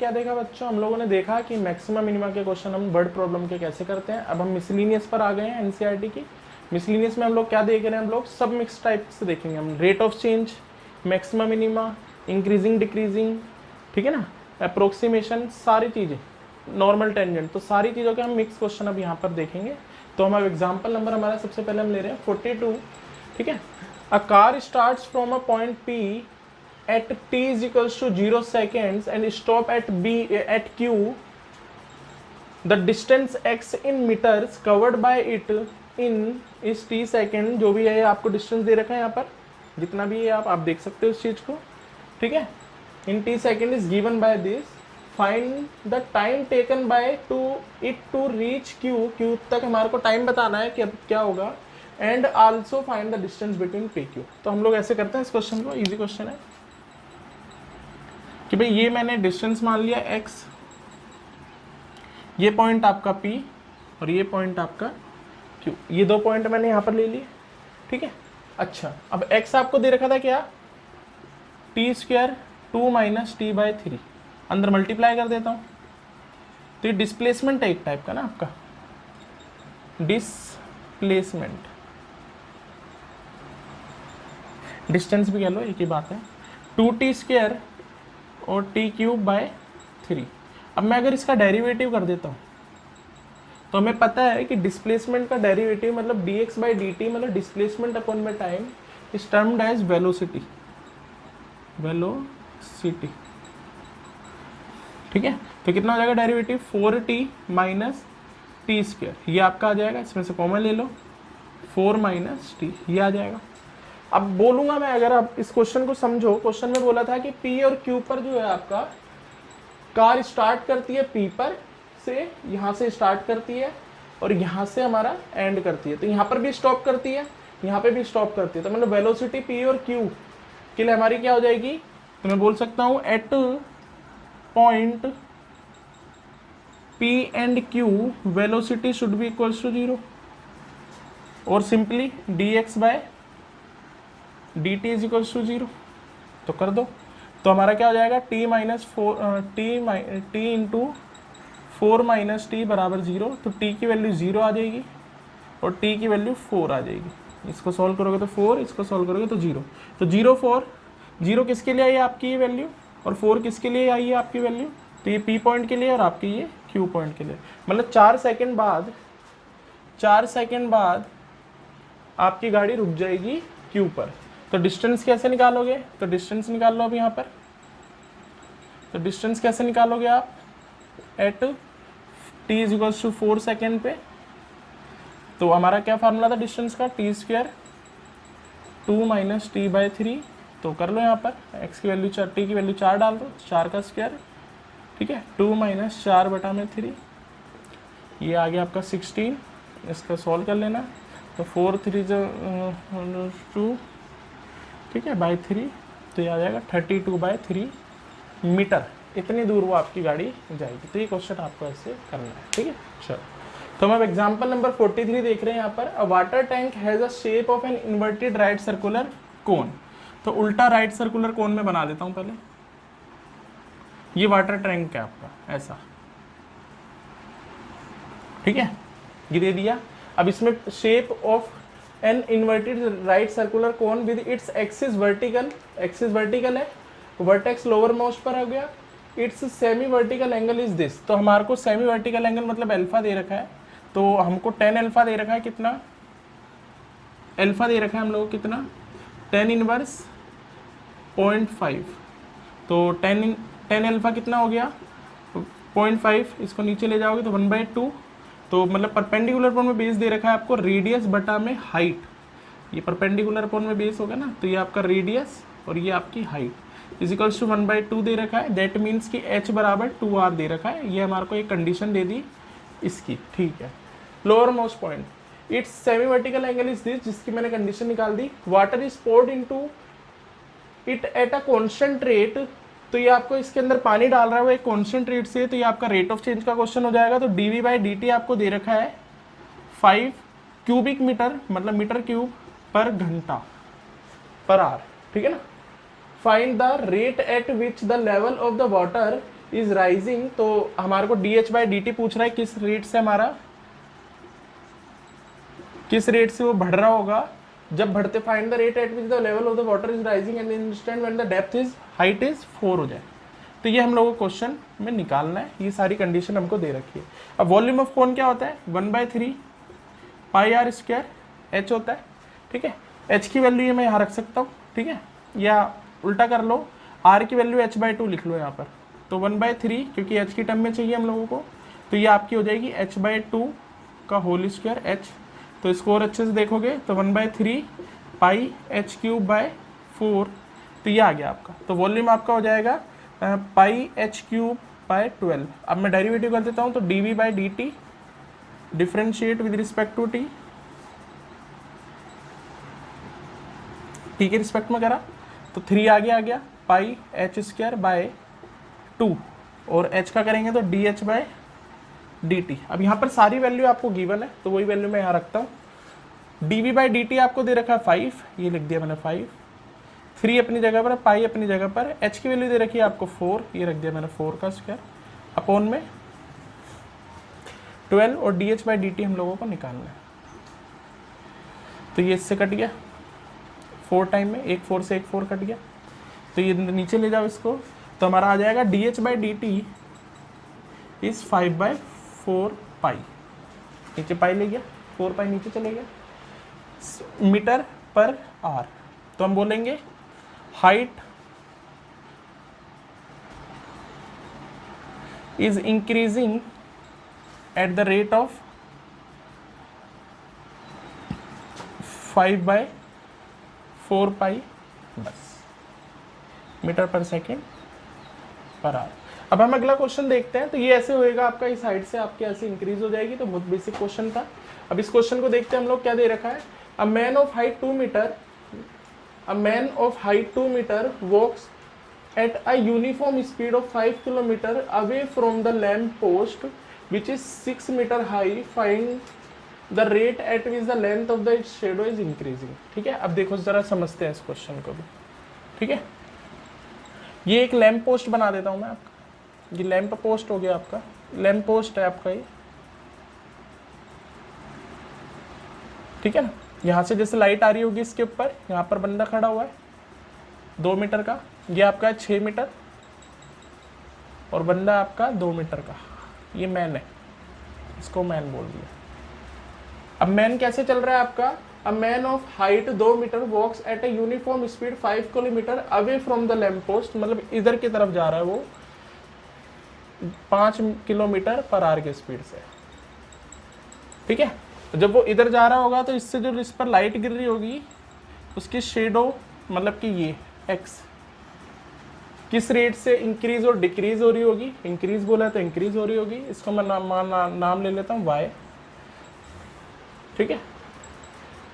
क्या देखा बच्चों, हम लोगों ने देखा कि मैक्सिमम मिनिमा के क्वेश्चन हम वर्ड प्रॉब्लम के कैसे करते हैं। अब हम मिसलिनियस पर आ गए हैं, एनसीईआरटी की। मिसलिनियस में हम लोग क्या देख रहे हैं, हम लोग सब मिक्स टाइप से देखेंगे हम। Rate of change, maximum minima, increasing decreasing, ठीक है ना, अप्रोक्सीमेशन, सारी चीज़ें, नॉर्मल टेंजेंट, तो सारी चीज़ों के हम मिक्स क्वेश्चन अब यहाँ पर देखेंगे। तो हम अब एग्जाम्पल नंबर हमारा सबसे पहले हम ले रहे हैं 42, ठीक है। A car starts from a point P at t is equals to 0 seconds and stop at B at Q. The distance x in meters covered by it in is t second. जो भी है आपको distance दे रखा है यहाँ पर, जितना भी है आप देख सकते हो इस चीज को, ठीक है। इन t second is given by this. Find the time taken by to reach Q. Q तक हमारे को टाइम बताना है कि अब क्या होगा। And also find the distance between P Q. तो हम लोग ऐसे करते हैं इस क्वेश्चन को, इजी क्वेश्चन है कि भाई ये मैंने डिस्टेंस मान लिया x, ये पॉइंट आपका P और ये पॉइंट आपका Q, ये दो पॉइंट मैंने यहाँ पर ले लिए, ठीक है। अच्छा, अब x आपको दे रखा था क्या, t square 2 minus T by 3, अंदर मल्टीप्लाई कर देता हूँ। तो ये डिस्प्लेसमेंट है एक टाइप का ना आपका, डिस्प्लेसमेंट, डिस्टेंस भी कह लो एक ही बात है। 2t स्क्वायर और टी क्यूब बाय 3। अब मैं अगर इसका डेरिवेटिव कर देता हूँ तो हमें पता है कि डिस्प्लेसमेंट का डेरिवेटिव मतलब dx बाई dt, मतलब डिस्प्लेसमेंट अपॉन में time, is termed as velocity, velocity, ठीक है। तो कितना हो जाएगा derivative, 4t minus T square, ये आपका आ जाएगा, इसमें से कॉमन ले लो, 4 माइनस टी, ये आ जाएगा। अब बोलूंगा मैं, अगर आप इस क्वेश्चन को समझो, क्वेश्चन में बोला था कि P और Q पर जो है आपका कार स्टार्ट करती है P पर से, यहाँ से स्टार्ट करती है और यहाँ से हमारा एंड करती है, तो यहाँ पर भी स्टॉप करती है, यहाँ पे भी स्टॉप करती है। तो मतलब वेलोसिटी P और Q के लिए हमारी क्या हो जाएगी, तो मैं बोल सकता हूँ at point P and Q velocity should be equals to 0, और simply dx by dt is equals to 0, तो कर दो। तो हमारा क्या हो जाएगा, t minus T into 4 minus T बराबर 0, तो t की वैल्यू 0 आ जाएगी और t की वैल्यू 4 आ जाएगी। इसको सॉल्व करोगे तो 4, इसको सॉल्व करोगे तो 0, तो 0 4, 0 किसके लिए आई है आपकी ये वैल्यू और 4 किसके लिए आई है आपकी वैल्यू, तो ये p पॉइंट के लिए और आपकी ये q पॉइंट के लिए। मतलब 4 सेकेंड बाद आपकी गाड़ी रुक जाएगी q पर। तो डिस्टेंस कैसे निकालोगे, तो डिस्टेंस निकाल लो अब यहाँ पर। तो डिस्टेंस कैसे निकालोगे आप, at t is equals to 4 second पे। तो हमारा क्या फार्मूला था डिस्टेंस का, T square 2 minus T by 3। तो कर लो यहाँ पर x की वैल्यू 4, t की वैल्यू 4 डाल दो, 4 का स्क्वायर, ठीक है, 2 माइनस 4 बटा में 3, ये आ गया आपका 16। इसका सॉल्व कर लेना, तो 4 3 2, ठीक है, बाई 3, तो ये आ जाएगा 32 बाई 3 मीटर, इतनी दूर वो आपकी गाड़ी जाएगी। तो ये क्वेश्चन आपको ऐसे करना है, ठीक है। चलो, तो हम अब एग्जाम्पल नंबर 43 देख रहे हैं यहाँ पर। अ water tank has a shape of an inverted right circular cone. तो उल्टा राइट सर्कुलर कोन में बना देता हूँ पहले। ये वाटर टैंक है आपका ऐसा, ठीक है, ये दे दिया। अब इसमें shape of an inverted right circular cone with its axis vertical, axis vertical है, वर्टेक्स लोअर मोस्ट पर हो गया, it's semi vertical angle is this. तो हमारे को सेमी वर्टिकल एंगल मतलब अल्फा दे रखा है, तो हमको 10 अल्फा दे रखा है, कितना अल्फा दे रखा है हम लोग, कितना 10 इनवर्स 0.5, तो 10 अल्फा कितना हो गया 0.5, इसको नीचे ले जाओगे तो 1/2। तो मतलब परपेंडिकुलर अपॉन में बेस दे रखा है आपको रेडियस बटा में हाइट, ये परपेंडिकुलर अपॉन में बेस होगा ना, तो ये आपका रेडियस और ये आपकी हाइट इज इक्वल्स टू 1/2 दे रखा है। दैट मीन्स कि h बराबर 2r दे रखा है, ये हमारे को एक कंडीशन दे दी इसकी, ठीक है। Lower most point its semi vertical angle is this, जिसकी मैंने कंडीशन निकाल दी। Water is poured into it at a constant rate, तो ये आपको इसके अंदर पानी डाल रहा है वो एक कांस्टेंट रेट से, तो ये आपका रेट ऑफ चेंज का क्वेश्चन हो जाएगा। तो dv बाई dt आपको दे रखा है 5 क्यूबिक मीटर, मतलब मीटर क्यूब पर घंटा पर आवर, ठीक है ना। Find the rate at which the level of the water is rising, तो हमारे को dh/dt पूछ रहा है किस रेट से हमारा, किस रेट से वो बढ़ रहा होगा जब बढ़ते, find the rate at which the level of the water is rising and instant when the depth is height is 4 हो जाए। तो ये हम लोगों को क्वेश्चन में निकालना है, ये सारी कंडीशन हमको दे रखी है। अब वॉल्यूम ऑफ कौन क्या होता है, 1/3 पाई आर स्क्वायर एच होता है, ठीक है। एच की वैल्यू ये मैं यहाँ रख सकता हूँ, ठीक है, या उल्टा कर लो, आर की वैल्यू h/2 लिख लो यहाँ पर, तो 1/3 क्योंकि एच की टर्म में चाहिए हम लोगों को, तो ये आपकी हो जाएगी h/2 का होल स्क्वायर एच। तो इसको और अच्छे से देखोगे तो 1/3 पाई h³/4, तो ये आ गया आपका। तो वॉल्यूम आपका हो जाएगा पाई h³/12। अब मैं डेरिवेटिव कर देता हूँ, तो dv/dt differentiate with respect to T, T के रिस्पेक्ट में करा तो 3 आगे आ गया, पाई h²/2, और h का करेंगे तो dh/dt। अब यहाँ पर सारी वैल्यू आपको गिवन है, तो वही वैल्यू मैं यहाँ रखता हूँ। dv/dt आपको दे रखा है 5, ये लिख दिया मैंने 5, 3 अपनी जगह पर, पाई अपनी जगह पर, h की वैल्यू दे रखी है आपको 4, ये रख दिया मैंने 4 का स्क्वायर, अपॉन में 12, और dh/dt हम लोगों को निकालना है। तो ये इससे कट गया 4 टाइम में, एक 4 से एक 4 कट गया, तो ये नीचे ले जाओ इसको, तो हमारा आ जाएगा dh/dt इज 5/4 पाई, नीचे पाई ले गया, 4 पाई नीचे चले गया, मीटर पर आर। तो हम बोलेंगे height is increasing at the rate of 5/4 पाई, बस, मीटर पर सेकेंड पर आवर। अब हम अगला क्वेश्चन देखते हैं। तो ये ऐसे होएगा आपका, इस हाइट से आपके ऐसे इंक्रीज हो जाएगी, तो बहुत बेसिक क्वेश्चन था। अब इस क्वेश्चन को देखते हैं हम लोग, क्या दे रखा है, a man of height 2 metre, a man of height 2 meter walks at a uniform speed of 5 km away from the lamp post which is 6 meter high. Find the rate at which the length of the shadow is increasing। ठीक है, अब देखो जरा समझते हैं इस question को भी, ठीक है। ये एक लैंप पोस्ट बना देता हूं मैं आपका, ये लैंप पोस्ट हो गया आपका, लैंप पोस्ट है आपका ये, ठीक है ना। यहाँ से जैसे लाइट आ रही होगी इसके ऊपर, यहाँ पर बंदा खड़ा हुआ है 2 मीटर का, ये आपका 6 मीटर, और बंदा आपका 2 मीटर का, ये मैन है, इसको मैन बोल दिया। अब मैन कैसे चल रहा है आपका, a man of height 2 metre walks at a uniform speed 5 kilometre away from the lamp post, मतलब इधर की तरफ जा रहा है वो 5 किलोमीटर पर आवर के स्पीड से, ठीक है। तो जब वो इधर जा रहा होगा तो इससे जो इस पर लाइट गिर रही होगी उसकी शेडो, मतलब कि ये एक्स किस रेट से इंक्रीज और डिक्रीज हो रही होगी, इंक्रीज बोला तो इंक्रीज हो रही होगी, इसको मैं नाम ले लेता हूँ वाई, ठीक है।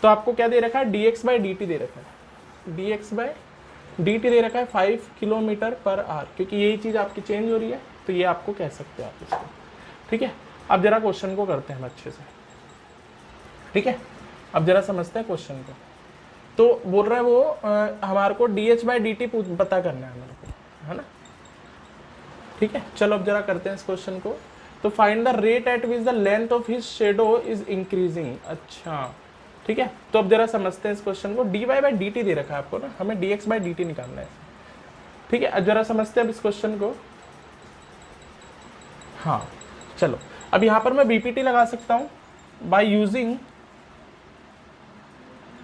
तो आपको क्या दे रखा है, dx/dt दे रखा है, dx/dt दे रखा है 5 किलोमीटर पर आवर, क्योंकि यही चीज़ आपकी चेंज हो रही है, तो ये आपको कह सकते हैं आप इसको, ठीक है। अब जरा क्वेश्चन को करते हैं अच्छे से, ठीक है। अब जरा समझते हैं क्वेश्चन को। तो बोल रहा है वो हमारे को dh/dt पता करना है मेरे को, है ना, ठीक है। चलो अब जरा करते हैं इस क्वेश्चन को। तो find the rate at which the length of his shadow is increasing, अच्छा, ठीक है। तो अब जरा समझते हैं इस क्वेश्चन को। dy/dt दे रखा है आपको ना, हमें dx/dt निकालना है, ठीक है। अब जरा समझते हैं अब इस क्वेश्चन को। हाँ चलो, अब यहाँ पर मैं bpt लगा सकता हूँ बाय यूजिंग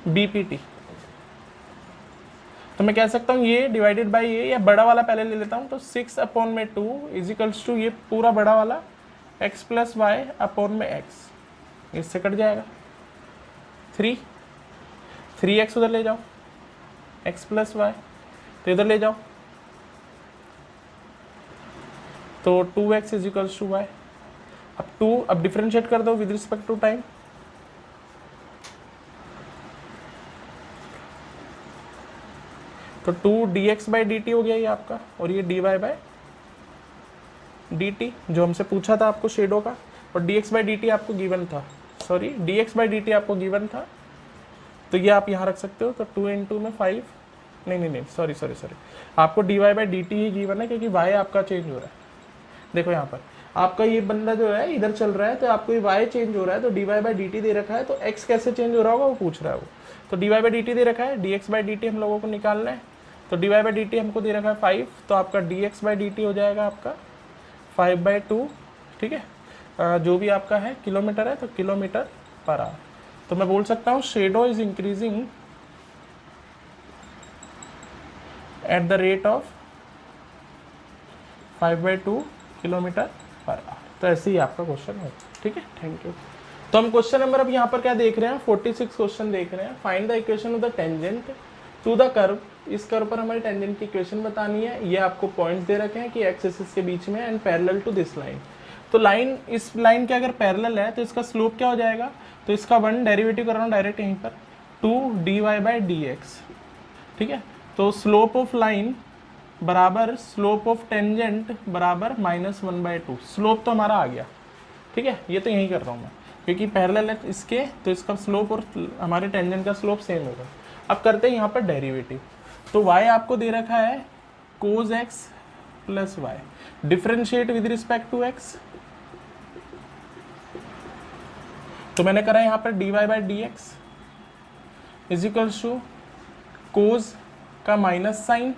bpt। तो मैं कह सकता हूँ ये डिवाइडेड बाय ये, या बड़ा वाला पहले ले लेता हूँ, तो 6/2 इजिकल्स टू ये पूरा बड़ा वाला x + y/x, इससे कट जाएगा 3x उधर ले जाओ, x + y तो इधर ले जाओ, तो 2x इजिकल्स टू y। अब डिफरेंशिएट कर दो विद रिस्पेक्ट टू टाइम, तो 2 dx/dt हो गया ये आपका, और ये dy/dt जो हमसे पूछा था आपको शेडो का, और dx/dt आपको गिवन था, सॉरी dx/dt आपको गिवन था, तो ये आप यहाँ रख सकते हो। तो 2 × में 5, नहीं सॉरी आपको dy/dt ही गिवन है, क्योंकि y आपका चेंज हो रहा है, देखो यहाँ पर आपका ये बंदा जो है इधर चल रहा है, तो आपको ये y चेंज हो रहा है, तो dy बाई डी टी दे रखा है, तो x कैसे चेंज हो रहा होगा वो पूछ रहा है वो। तो dy बाई डी टी दे रखा है, dx बाई डी टी हम लोगों को निकालना है, तो dy बाई डी टी हमको दे रखा है 5, तो आपका dx बाई डी टी हो जाएगा आपका 5/2, ठीक है। जो भी आपका है किलोमीटर है, तो किलोमीटर पर आवर। तो मैं बोल सकता हूँ shadow is increasing at the rate of 5/2 kilometre per hour. तो ऐसे ही आपका क्वेश्चन होगा, ठीक है। Thank you. तो हम क्वेश्चन नंबर अब यहाँ पर क्या देख रहे हैं, 46 क्वेश्चन देख रहे हैं। Find the equation of the tangent to the curve. इस कर्व पर हमारी टेंजेंट की इक्वेशन बतानी है। ये आपको पॉइंट्स दे रखे हैं कि एक्स एक्सिस के बीच में and parallel to this line. तो लाइन, इस लाइन के अगर पैरेलल है तो इसका स्लोप क्या हो जाएगा, तो इसका 1 डेरिवेटिव कर रहा हूँ डायरेक्ट यहीं पर, 2 dy/dx, ठीक है। तो स्लोप ऑफ लाइन बराबर स्लोप ऑफ टेंजेंट बराबर -1/2। स्लोप तो हमारा आ गया, ठीक है। ये तो यही कर रहा हूँ मैं, क्योंकि पैरेलल है इसके, तो इसका स्लोप और हमारे टेंजेंट का स्लोप सेम होगा। अब करते हैं यहाँ पर डेरिवेटिव। तो y आपको दे रखा है cos x plus y, differentiate with respect to x। तो मैंने करा यहाँ पर dy/dx is equals to cos का minus sine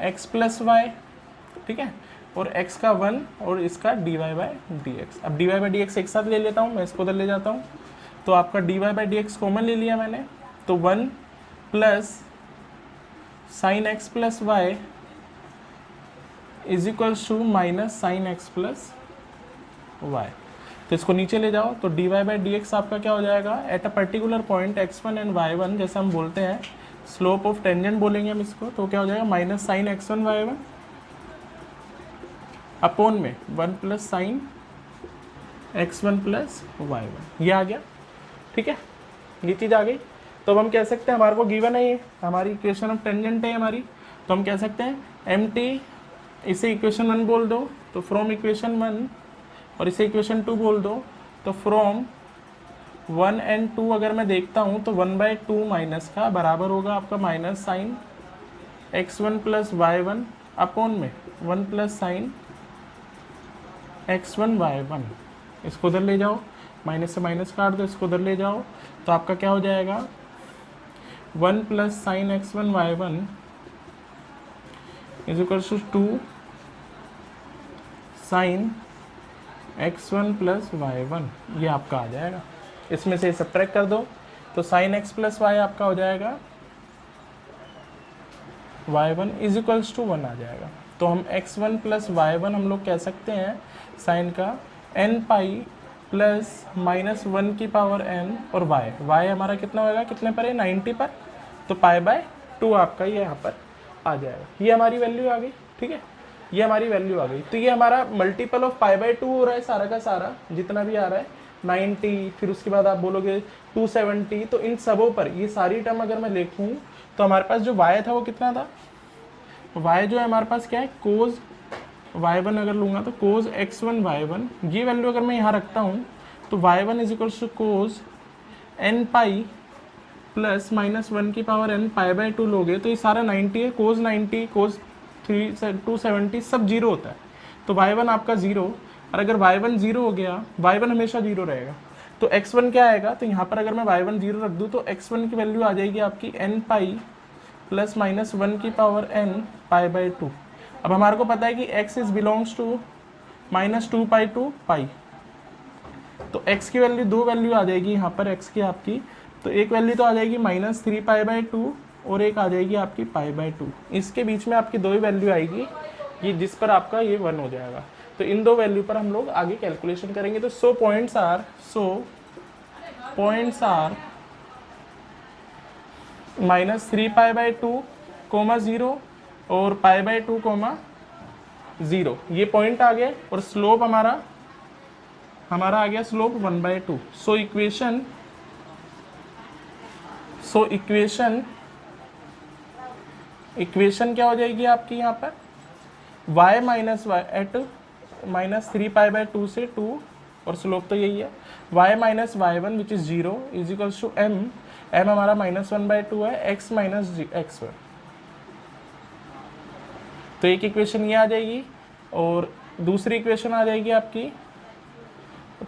x plus y, ठीक है, और x का 1 और इसका dy/dx। अब dy/dx एक साथ ले लेता हूँ, मैं इसको उधर ले जाता हूँ, तो आपका dy/dx कॉमन ले लिया मैंने, तो 1 plus sine x plus y is equals to minus sine x plus y. तो इसको नीचे ले जाओ, तो dy/dx आपका क्या हो जाएगा, at a particular point x1 and y1, जैसे हम बोलते हैं स्लोप ऑफ टेंजेंट बोलेंगे हम इसको, तो क्या हो जाएगा minus sign x1 y1 upon में 1 plus sine x1 plus y1। ये आ गया, ठीक है, ये चीज़ आ गई। तो अब हम कह सकते हैं हमारे को गिवन है, ये हमारी इक्वेशन ऑफ टेंजेंट है हमारी, तो हम कह सकते हैं mt, इसे इक्वेशन 1 बोल दो, तो फ्रॉम इक्वेशन 1, और इसे इक्वेशन 2 बोल दो, तो फ्रॉम 1 एंड 2 अगर मैं देखता हूँ तो 1/2 माइनस का बराबर होगा आपका minus sign x1 plus y1 upon में 1 प्लस साइन x1 y1। इसको उधर ले जाओ, माइनस से माइनस काट दो, इसको उधर ले जाओ, तो आपका क्या हो जाएगा 1 plus sine x1 y1 is equal to 2 sine x1 plus y1। ये आपका आ जाएगा, इसमें से सब्ट्रैक्ट कर दो, तो साइन x प्लस वाई आपका हो जाएगा y1 इज इक्वल्स टू 1 आ जाएगा। तो हम x1 प्लस y1 हम लोग कह सकते हैं साइन का n पाई प्लस -1 की पावर n, और y हमारा कितना होगा, कितने पर है 90 पर, तो π/2 आपका ये यहाँ पर आ जाएगा। ये हमारी वैल्यू आ गई, ठीक है, ये हमारी वैल्यू आ गई। तो ये हमारा मल्टीपल ऑफ π/2 हो रहा है सारा का सारा, जितना भी आ रहा है 90, फिर उसके बाद आप बोलोगे 270, तो इन सबों पर ये सारी टर्म अगर मैं लिखूं तो हमारे पास जो y था वो कितना था, y जो है हमारे पास क्या है कोज y1 अगर लूँगा तो कोज x1 y1, ये वैल्यू अगर मैं यहाँ रखता हूँ तो y1 is equals to cos n pi plus -1 की पावर n π/2 लोगे तो ये सारा 90 है, कोज 90 कोज 270 सब जीरो होता है, तो y1 आपका जीरो। और अगर y1 जीरो हो गया, y1 हमेशा जीरो रहेगा, तो x1 क्या आएगा, तो यहाँ पर अगर मैं y1 जीरो रख दूँ तो x1 की वैल्यू आ जाएगी आपकी n पाई प्लस -1 की पावर n π/2। अब हमारे को पता है कि x is belongs to -2π to pi, तो x की वैल्यू, दो वैल्यू आ जाएगी यहाँ पर x की आपकी, तो एक वैल्यू तो आ जाएगी -3π/2 और एक आ जाएगी आपकी π/2। इसके बीच में आपकी दो ही वैल्यू आएगी, ये जिस पर आपका ये 1 हो जाएगा। तो इन दो वैल्यू पर हम लोग आगे कैलकुलेशन करेंगे। तो सो पॉइंट्स आर -3π/2, 0 और π/2, 0, ये पॉइंट आ गए, और स्लोप हमारा आ गया स्लोप 1/2। सो इक्वेशन क्या हो जाएगी आपकी यहाँ पर, y माइनस वाई एट -3π/2 से 2, और स्लोप तो यही है, y minus y1 which is 0 is equals to m हमारा -1/2 है, x माइनस x1। तो एक इक्वेशन ये आ जाएगी। और दूसरी इक्वेशन आ जाएगी आपकी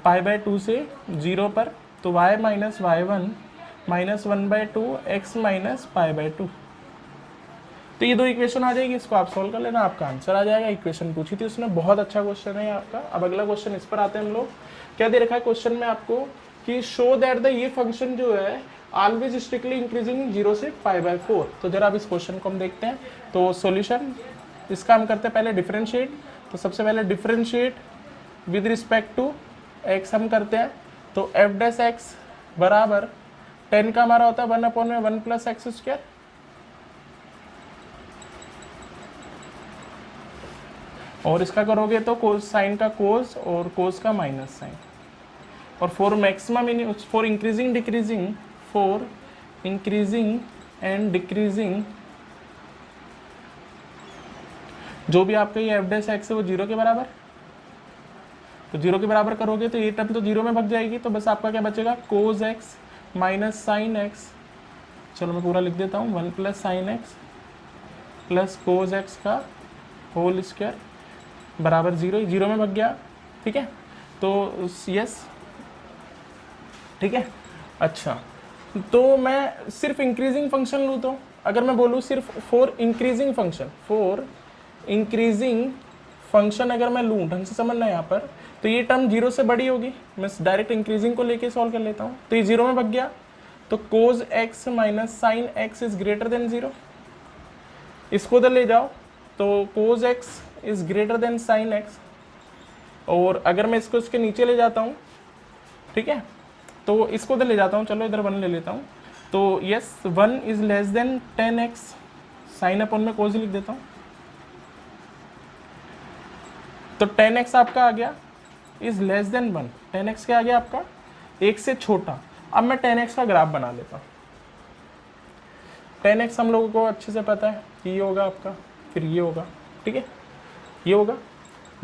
पाई बाय 2 से 0 पर, तो y minus y one minus 1/2 x minus pi by 2। तो ये दो इक्वेशन आ जाएगी, इसको आप सॉल्व कर लेना, आपका आंसर आ जाएगा। इक्वेशन पूछी थी उसने, बहुत अच्छा क्वेश्चन है आपका। अब अगला क्वेश्चन इस पर आते हैं हम लोग। क्या दे रखा है क्वेश्चन में आपको कि शो दैट द ये फंक्शन जो है ऑलवेज स्ट्रिक्टली इंक्रीजिंग 0 से पाई बाय 4। तो जरा अब इस क्वेश्चन को हम देखते हैं। तो सॉल्यूशन इसका हम करते हैं पहले डिफरेंशिएट। तो सबसे पहले differentiate with respect to x हम करते हैं। तो एफ डैश एक्स बराबर 10 का हमारा होता है 1/1 प्लस एक्स स्क्वायर, और इसका करोगे तो कोस साइन का कोस और कोस का माइनस साइन। और for maximum for increasing and decreasing जो भी आपका ये एफ डैश एक्स है वो 0 के बराबर। तो 0 के बराबर करोगे तो ये टर्म तो 0 में भाग जाएगी, तो बस आपका क्या बचेगा cos x minus sine x. चलो मैं पूरा लिख देता हूँ, 1 plus sine x plus cos x का होल स्क्वायर बराबर 0, 0 में भाग गया। ठीक है, तो यस, ठीक है। अच्छा, तो मैं सिर्फ इंक्रीजिंग फंक्शन लूँ, तो अगर मैं बोलूँ सिर्फ फॉर इंक्रीजिंग फंक्शन अगर मैं लूँ, ढंग से समझना यहाँ पर, तो ये टर्म 0 से बड़ी होगी। मैं डायरेक्ट इंक्रीजिंग को लेके सॉल्व कर लेता हूँ, तो ये 0 में भाग गया। तो cos x minus sine x is greater than 0। इसको उधर ले जाओ तो cos x is greater than sine x, और अगर मैं इसको इसके नीचे ले जाता हूँ, ठीक है, तो इसको उधर ले जाता हूँ, चलो इधर 1 ले लेता हूँ। तो yes 1 is less then 10x, sine upon में कोस लिख देता हूँ। तो 10x आपका आ गया इज लेस देन 1, 10x क्या आ गया आपका 1 से छोटा। अब मैं 10x का ग्राफ बना लेता हूँ। 10x हम लोगों को अच्छे से पता है कि ये होगा आपका, फिर ये होगा, ठीक है, ये होगा,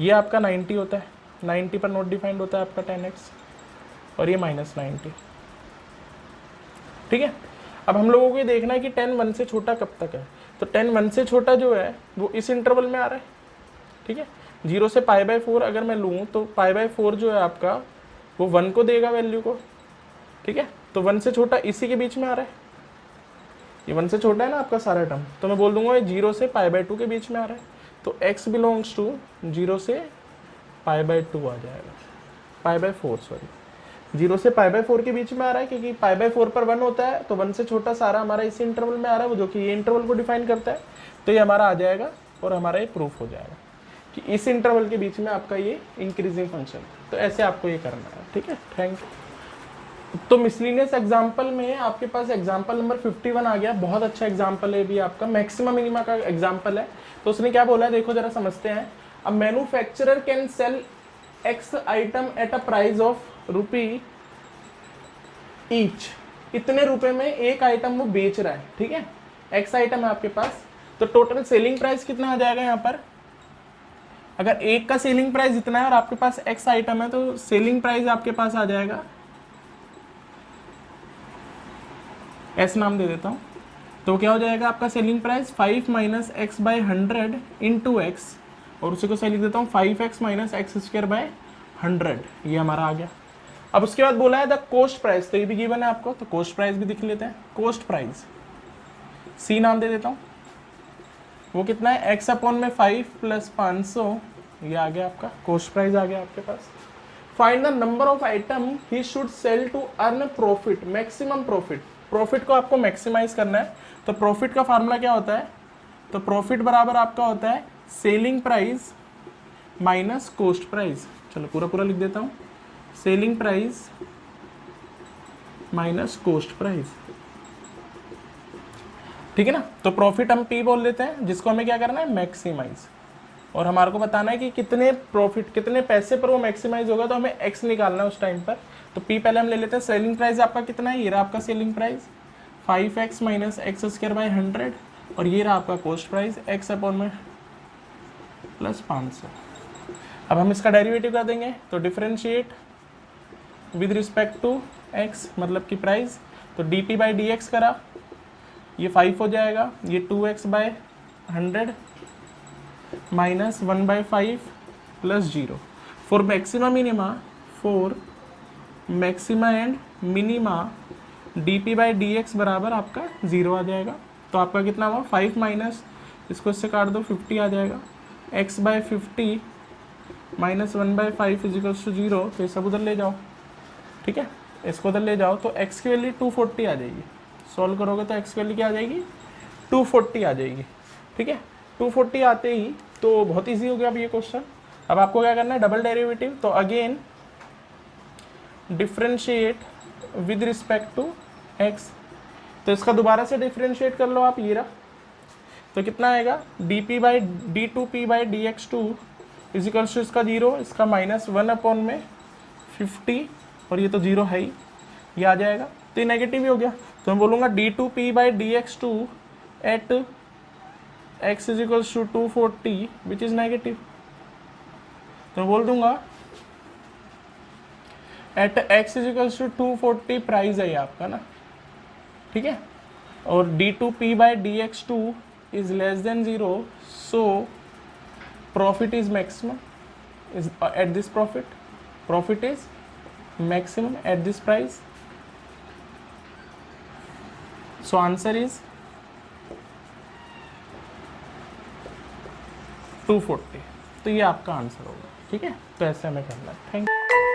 ये आपका 90 होता है, 90 पर नोट डिफाइंड होता है आपका 10x, और ये माइनस 90, ठीक है। अब हम लोगों को ये देखना है कि 10 1 से छोटा कब तक है। तो 10 1 से छोटा जो है वो इस इंटरवल में आ रहा है, ठीक है। 0 से पाई बाय 4 अगर मैं लूँ तो पाई बाय 4 जो है आपका वो 1 को देगा वैल्यू को, ठीक है। तो 1 से छोटा इसी के बीच में आ रहा है, ये 1 से छोटा है ना आपका सारा टर्म, तो मैं बोल दूंगा ये 0 से पाई बाय 2 के बीच में आ रहा है। तो x बिलोंग्स टू 0 से पाई बाय 2 आ जाएगा, पाई बाय 4 सॉरी, 0 से पाई बाय 4 के बीच में आ रहा है, क्योंकि पाई बाय 4 पर 1 होता है, तो 1 से छोटा सारा हमारा इसी इंटरवल में आ रहा है, वो जो कि ये इंटरवल को डिफाइन करता है। तो ये हमारा आ जाएगा और हमारा ये प्रूफ हो जाएगा कि इस इंटरवल के बीच में आपका ये इंक्रीजिंग फंक्शन। तो ऐसे आपको ये करना है, ठीक है। Thank you. तो मिसलिनियस एग्जाम्पल में आपके पास एग्जाम्पल नंबर 51 आ गया, बहुत अच्छा एग्जाम्पल है भी आपका, मैक्सिमम मिनिमा का एग्जाम्पल है। तो उसने क्या बोला है देखो जरा समझते हैं। A manufacturer can sell x item at a price of rupee each, इतने रुपए में एक आइटम वो बेच रहा है, ठीक है, एक्स आइटम है आपके पास। तो टोटल सेलिंग प्राइस कितना आ जाएगा यहाँ पर, अगर एक का सेलिंग प्राइस इतना है और आपके पास एक्स आइटम है, तो सेलिंग प्राइस आपके पास आ जाएगा, एस नाम दे देता हूं, तो क्या हो जाएगा आपका selling price 5 minus x by 100 into x, और उसी को सही लिख देता हूँ 5x minus x square by 100, ये हमारा आ गया। अब उसके बाद बोला है द कोस्ट प्राइस, तो ये भी गिवन है आपको, तो कोस्ट प्राइस भी दिख लेते हैं। कोस्ट प्राइस सी नाम दे देता हूँ, वो कितना है x अपॉन में 5 प्लस 500, ये आ गया आपका कोस्ट प्राइस आ गया आपके पास। Find the number of item he should sell to earn profit, maximum profit, profit को आपको मैक्सिमाइज करना है। तो प्रॉफिट का फार्मूला क्या होता है, तो प्रॉफिट बराबर आपका होता है selling price minus coast price. चलो पूरा पूरा लिख देता हूँ, selling price minus coast price, ठीक है ना। तो प्रॉफिट हम P बोल लेते हैं, जिसको हमें क्या करना है मैक्सिमाइज, और हमारे को बताना है कि कितने प्रॉफिट कितने पैसे पर वो मैक्सिमाइज होगा, तो हमें x निकालना है उस टाइम पर। तो P पहले हम ले लेते हैं, सेलिंग प्राइस आपका कितना है, ये रहा आपका selling price 5x minus x square by 100, और ये रहा आपका कोस्ट प्राइस x अपॉन में प्लस 500। अब हम इसका डेरिवेटिव कर देंगे, तो differentiate with respect to x मतलब कि प्राइस, तो dt बाई डी एक्स करा, ये 5 हो जाएगा, ये 2x by 100 minus 1/5 plus 0 for maxima minima, for maxima and minima dp/dx बराबर आपका 0 आ जाएगा। तो आपका कितना हुआ 5 माइनस इसको इससे काट दो 50 आ जाएगा। x/50 माइनस 1/5 इजिकल्स टू 0, तो ये सब उधर ले जाओ, ठीक है, इसको उधर ले जाओ तो x की वैल्यू 240 आ जाएगी। सॉल्व करोगे तो x की वैल्यू क्या आ जाएगी 240 आ जाएगी, ठीक है। 240 आते ही तो बहुत ईजी हो गया अब ये क्वेश्चन। अब आपको क्या करना है डबल डेरिवेटिव, तो again differentiate with respect to x, तो इसका दोबारा से डिफ्रेंशिएट कर लो आप, ये रहा। तो कितना आएगा d2p/dx2 इजिकल्स टू इसका 0, इसका माइनस 1/50 और ये तो 0 है ही, ये आ जाएगा। तो ये नेगेटिव ही हो गया, तो मैं बोलूँगा d2p/dx2 at x is equals to 240 which is negative. तो मैं बोल दूंगा at x is equals to 240 price है ये आपका ना, ठीक है, और d2p/dx2 is less than 0, so profit is maximum is at this profit is maximum at this price. So answer is 240। तो ये आपका आंसर होगा, ठीक है। तो ऐसे हमें करना है। Thank you.